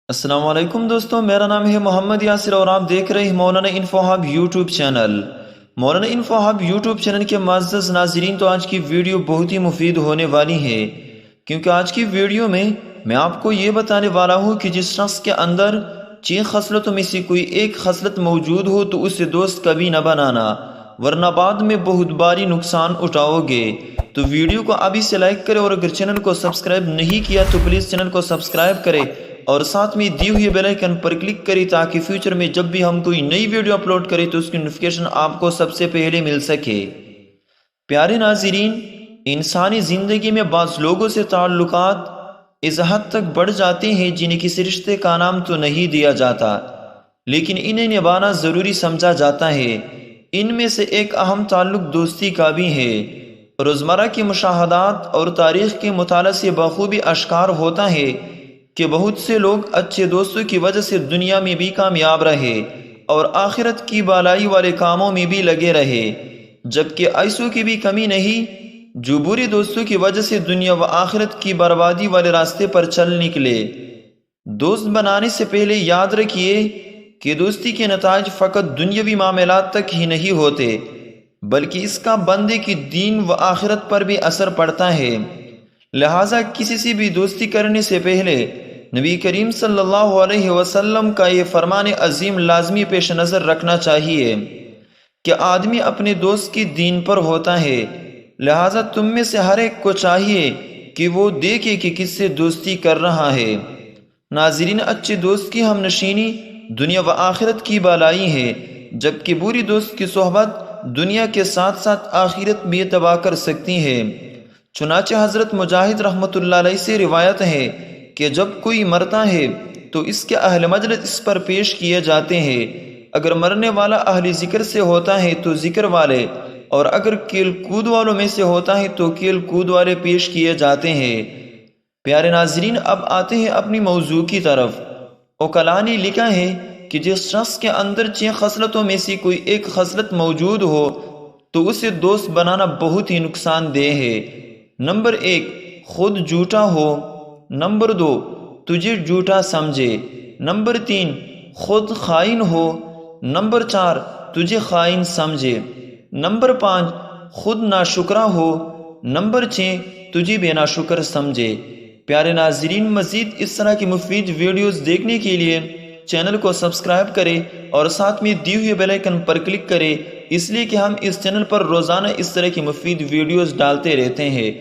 السلام علیکم دوستوں، میرا نام ہے محمد یاسر اور آپ دیکھ رہے ہیں مولانا انفو ہب یوٹیوب چینل۔ مولانا انفو ہب یوٹیوب چینل کے معزز ناظرین، تو آج کی ویڈیو بہت ہی مفید ہونے والی ہے، کیونکہ آج کی ویڈیو میں آپ کو یہ بتانے والا ہوں کہ جس شخص کے اندر 6 خصلتوں میں سے کوئی ایک خصلت موجود ہو تو اسے دوست کبھی نہ بنانا، ورنہ بعد میں بہت باری نقصان اٹھاؤ گے۔ تو ویڈیو کو ابھی سے لائک کرے، اور اگر چینل کو سبسکرائب نہیں کیا تو پلیز چینل کو سبسکرائب کرے اور ساتھ میں دی ہوئی بیل آئیکن پر کلک کریں، تاکہ فیوچر میں جب بھی ہم کوئی نئی ویڈیو اپلوڈ کریں تو اس کی نوٹیفیکیشن آپ کو سب سے پہلے مل سکے۔ پیارے ناظرین، انسانی زندگی میں بعض لوگوں سے تعلقات اس حد تک بڑھ جاتے ہیں جنہیں کسی رشتے کا نام تو نہیں دیا جاتا، لیکن انہیں نبھانا ضروری سمجھا جاتا ہے۔ ان میں سے ایک اہم تعلق دوستی کا بھی ہے۔ روزمرہ کی مشاہدات اور تاریخ کے مطالعے سے بخوبی اشکار ہوتا ہے کہ بہت سے لوگ اچھے دوستوں کی وجہ سے دنیا میں بھی کامیاب رہے اور آخرت کی بالائی والے کاموں میں بھی لگے رہے، جبکہ ایسوں کی بھی کمی نہیں جو برے دوستوں کی وجہ سے دنیا و آخرت کی بربادی والے راستے پر چل نکلے۔ دوست بنانے سے پہلے یاد رکھیے کہ دوستی کے نتائج فقط دنیاوی معاملات تک ہی نہیں ہوتے، بلکہ اس کا بندے کی دین و آخرت پر بھی اثر پڑتا ہے۔ لہٰذا کسی سے بھی دوستی کرنے سے پہلے نبی کریم صلی اللہ علیہ وسلم کا یہ فرمان عظیم لازمی پیش نظر رکھنا چاہیے کہ آدمی اپنے دوست کی دین پر ہوتا ہے، لہٰذا تم میں سے ہر ایک کو چاہیے کہ وہ دیکھے کہ کس سے دوستی کر رہا ہے۔ ناظرین، اچھے دوست کی ہم نشینی دنیا و آخرت کی بالائی ہے، جبکہ بری دوست کی صحبت دنیا کے ساتھ ساتھ آخرت بھی تباہ کر سکتی ہے۔ چنانچہ حضرت مجاہد رحمۃ اللہ علیہ سے روایت ہے کہ جب کوئی مرتا ہے تو اس کے اہل مجلس اس پر پیش کیے جاتے ہیں۔ اگر مرنے والا اہل ذکر سے ہوتا ہے تو ذکر والے، اور اگر کھیل کود والوں میں سے ہوتا ہے تو کھیل کود والے پیش کیے جاتے ہیں۔ پیارے ناظرین، اب آتے ہیں اپنی موضوع کی طرف۔ اوکلا نے لکھا ہے کہ جس شخص کے اندر 6 خصلتوں میں سے کوئی ایک خصلت موجود ہو تو اسے دوست بنانا بہت ہی نقصان دہ ہے۔ نمبر 1، خود جھوٹا ہو۔ نمبر 2، تجھے جھوٹا سمجھے۔ نمبر 3، خود خائن ہو۔ نمبر 4، تجھے خائن سمجھے۔ نمبر 5، خود ناشکرا ہو۔ نمبر 6، تجھے بے ناشکر سمجھے۔ پیارے ناظرین، مزید اس طرح کی مفید ویڈیوز دیکھنے کے لیے چینل کو سبسکرائب کریں اور ساتھ میں دی ہوئی بیل آئیکن پر کلک کریں، اس لیے کہ ہم اس چینل پر روزانہ اس طرح کی مفید ویڈیوز ڈالتے رہتے ہیں۔